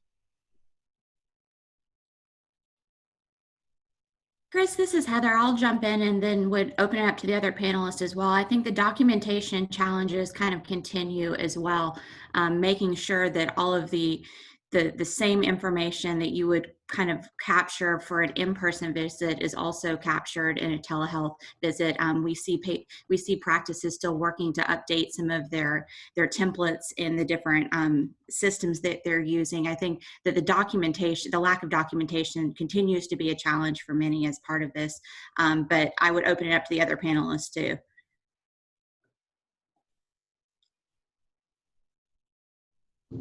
Chris, this is Heather. I'll jump in and then would open it up to the other panelists as well. I think the documentation challenges kind of continue as well, making sure that all of the same information that you would kind of capture for an in-person visit is also captured in a telehealth visit. We see practices still working to update some of their templates in the different systems that they're using. I think that the lack of documentation continues to be a challenge for many as part of this, but I would open it up to the other panelists too. I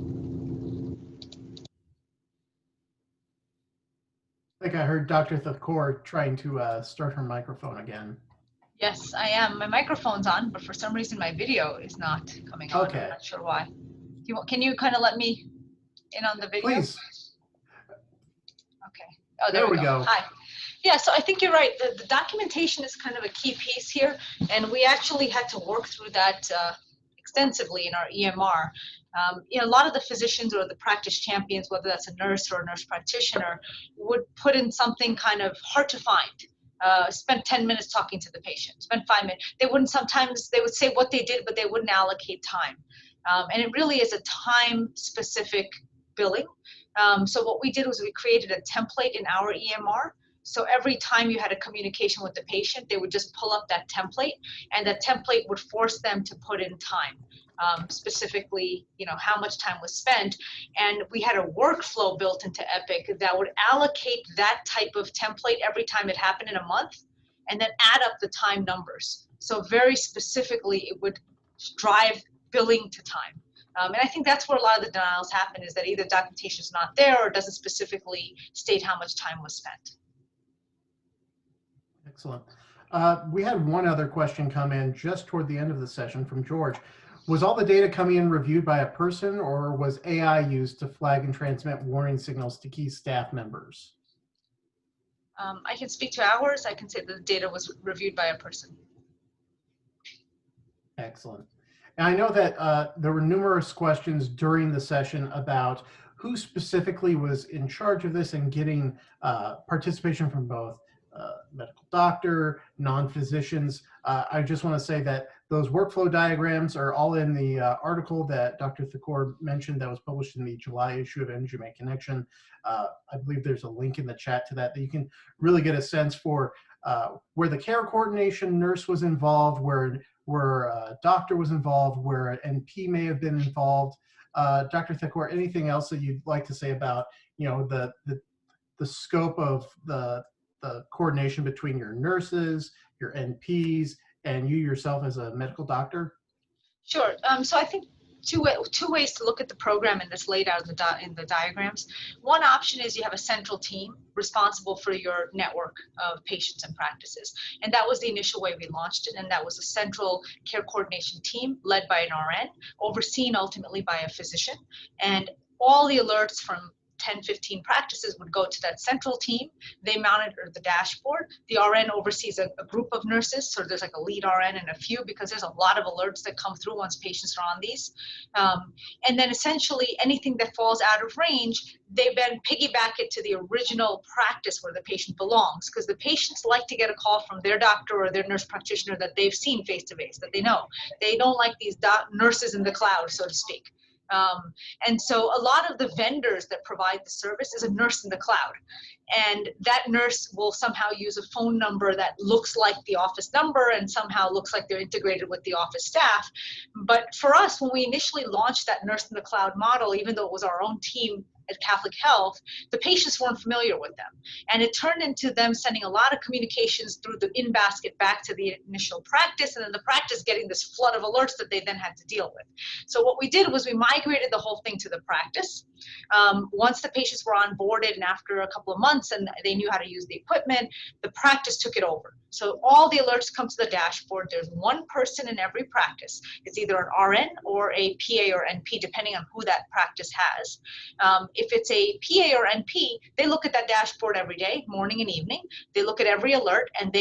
think I heard Dr. Thakor trying to start her microphone again. Yes, I am. My microphone's on, but for some reason my video is not coming on. Okay. I'm not sure why. Can you kind of let me in on the video? Please. Okay. Oh, there we go. Hi. Yeah, so I think you're right. The documentation is kind of a key piece here, and we actually had to work through that extensively in our EMR. A lot of the physicians or the practice champions, whether that's a nurse or a nurse practitioner, would put in something kind of hard to find. Spend 10 minutes talking to the patient, spend 5 minutes. They would say what they did, but they wouldn't allocate time. And it really is a time-specific billing. So what we did was we created a template in our EMR. So every time you had a communication with the patient, they would just pull up that template, and that template would force them to put in time. Specifically, how much time was spent. And we had a workflow built into Epic that would allocate that type of template every time it happened in a month, and then add up the time numbers. So very specifically, it would drive billing to time. And I think that's where a lot of the denials happen, is that either documentation is not there or doesn't specifically state how much time was spent. Excellent. We had one other question come in just toward the end of the session from George. Was all the data coming in reviewed by a person, or was AI used to flag and transmit warning signals to key staff members? I can speak to ours. I can say that the data was reviewed by a person. Excellent. And I know that there were numerous questions during the session about who specifically was in charge of this and getting participation from both medical doctor, non-physicians. I just want to say that those workflow diagrams are all in the article that Dr. Thakor mentioned that was published in the July issue of MGMA Connection. I believe there's a link in the chat to that you can really get a sense for where the care coordination nurse was involved, where a doctor was involved, where an NP may have been involved. Dr. Thakor, anything else that you'd like to say about the scope of the coordination between your nurses, your NPs, and you yourself as a medical doctor? Sure. So I think two ways to look at the program, and that's laid out in the diagrams. One option is you have a central team responsible for your network of patients and practices. And that was the initial way we launched it. And that was a central care coordination team led by an RN, overseen ultimately by a physician. And all the alerts from 10, 15 practices would go to that central team. They monitor the dashboard. The RN oversees a group of nurses. So there's like a lead RN and a few, because there's a lot of alerts that come through once patients are on these. And then essentially anything that falls out of range, they then piggyback it to the original practice where the patient belongs, because the patients like to get a call from their doctor or their nurse practitioner that they've seen face to face, that they know. They don't like these nurses in the cloud, so to speak. And so a lot of the vendors that provide the service is a nurse in the cloud. And that nurse will somehow use a phone number that looks like the office number and somehow looks like they're integrated with the office staff. But for us, when we initially launched that nurse in the cloud model, even though it was our own team at Catholic Health, the patients weren't familiar with them. And it turned into them sending a lot of communications through the in-basket back to the initial practice, and then the practice getting this flood of alerts that they then had to deal with. So what we did was we migrated the whole thing to the practice. Once the patients were onboarded and after a couple of months and they knew how to use the equipment, the practice took it over. So all the alerts come to the dashboard. There's one person in every practice. It's either an RN or a PA or NP, depending on who that practice has. If it's a PA or NP, they look at that dashboard every day, morning and evening. They look at every alert, and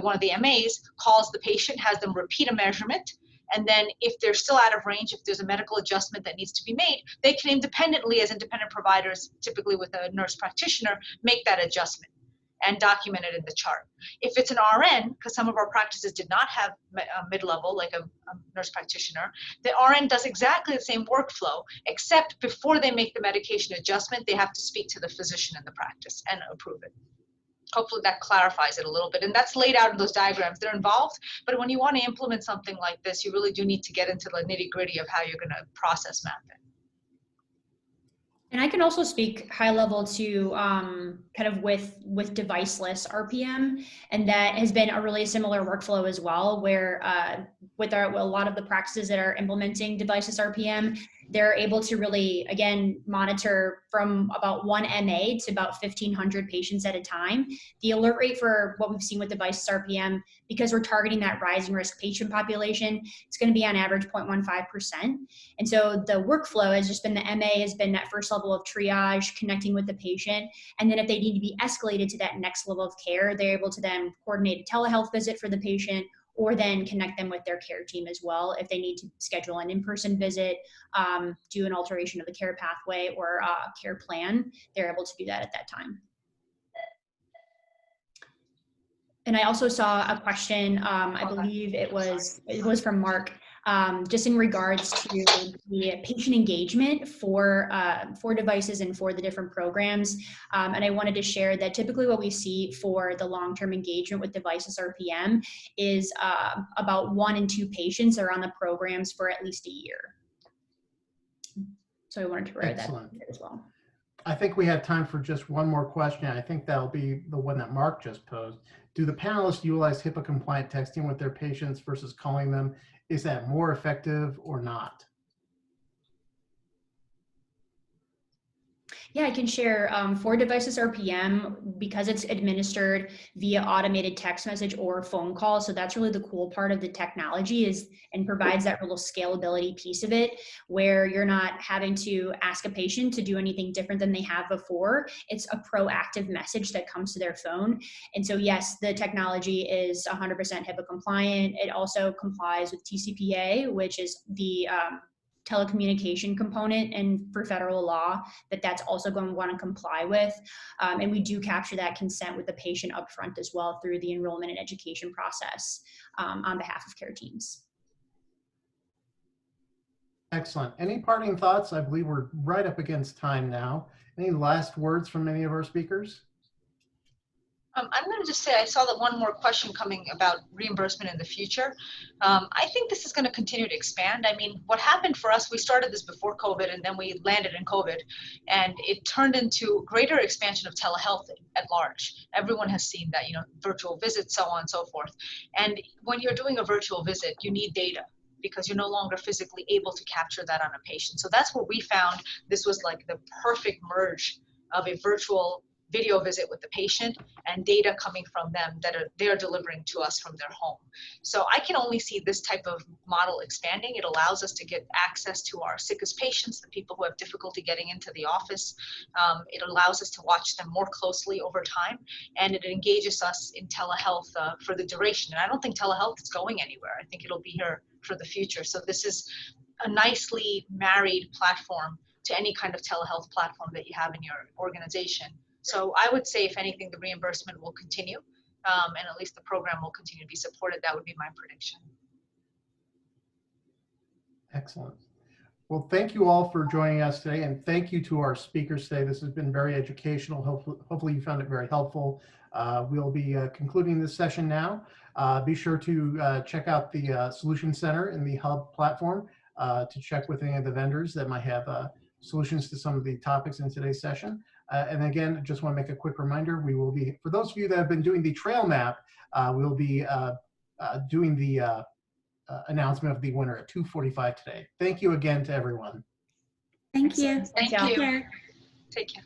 one of the MAs calls the patient, has them repeat a measurement. And then if they're still out of range, if there's a medical adjustment that needs to be made, they can independently, as independent providers, typically with a nurse practitioner, make that adjustment and document it in the chart. If it's an RN, because some of our practices did not have a mid-level, like a nurse practitioner, the RN does exactly the same workflow, except before they make the medication adjustment, they have to speak to the physician in the practice and approve it. Hopefully that clarifies it a little bit. And that's laid out in those diagrams. They're involved, but when you want to implement something like this, you really do need to get into the nitty-gritty of how you're going to process map it. And I can also speak high level to kind of with deviceless RPM, and that has been a really similar workflow as well, where with a lot of the practices that are implementing deviceless RPM, they're able to really, again, monitor from about 1 MA to about 1,500 patients at a time. The alert rate for what we've seen with devices RPM, because we're targeting that rising risk patient population, it's going to be on average 0.15%. And so the workflow has just been, the MA has been that first level of triage, connecting with the patient. And then if they need to be escalated to that next level of care, they're able to then coordinate a telehealth visit for the patient, or then connect them with their care team as well if they need to schedule an in-person visit, do an alteration of the care pathway or care plan. They're able to do that at that time. And I also saw a question, I believe it was from Mark, just in regards to the patient engagement for devices and for the different programs. And I wanted to share that typically what we see for the long-term engagement with devices RPM is about 1 in 2 patients are on the programs for at least a year. So I wanted to share that as well. I think we have time for just one more question. I think that'll be the one that Mark just posed. Do the panelists utilize HIPAA compliant texting with their patients versus calling them? Is that more effective or not? Yeah, I can share for devices RPM, because it's administered via automated text message or phone call. So that's really the cool part of the technology, is and provides that little scalability piece of it, where you're not having to ask a patient to do anything different than they have before. It's a proactive message that comes to their phone. And so yes, the technology is 100% HIPAA compliant. It also complies with TCPA, which is the telecommunication component, and for federal law that's also going to want to comply with. And we do capture that consent with the patient upfront as well through the enrollment and education process on behalf of care teams. Excellent. Any parting thoughts? I believe we're right up against time now. Any last words from any of our speakers? I'm going to just say I saw that one more question coming about reimbursement in the future. I think this is going to continue to expand. I mean, what happened for us, we started this before COVID, and then we landed in COVID, and it turned into greater expansion of telehealth at large. Everyone has seen that, virtual visits, so on and so forth. And when you're doing a virtual visit, you need data, because you're no longer physically able to capture that on a patient. So that's what we found. This was like the perfect merge of a virtual video visit with the patient and data coming from them that they're delivering to us from their home. So I can only see this type of model expanding. It allows us to get access to our sickest patients, the people who have difficulty getting into the office. It allows us to watch them more closely over time, and it engages us in telehealth for the duration. And I don't think telehealth is going anywhere. I think it'll be here for the future. So this is a nicely married platform to any kind of telehealth platform that you have in your organization. So I would say, if anything, the reimbursement will continue, and at least the program will continue to be supported. That would be my prediction. Excellent. Well, thank you all for joining us today, and thank you to our speakers today. This has been very educational. Hopefully you found it very helpful. We'll be concluding this session now. Be sure to check out the Solution Center in the Hub platform to check with any of the vendors that might have solutions to some of the topics in today's session. And again, just want to make a quick reminder, we will be, for those of you that have been doing the trail map, we'll be doing the announcement of the winner at 2:45 today. Thank you again to everyone. Thank you. Thank you. Take care.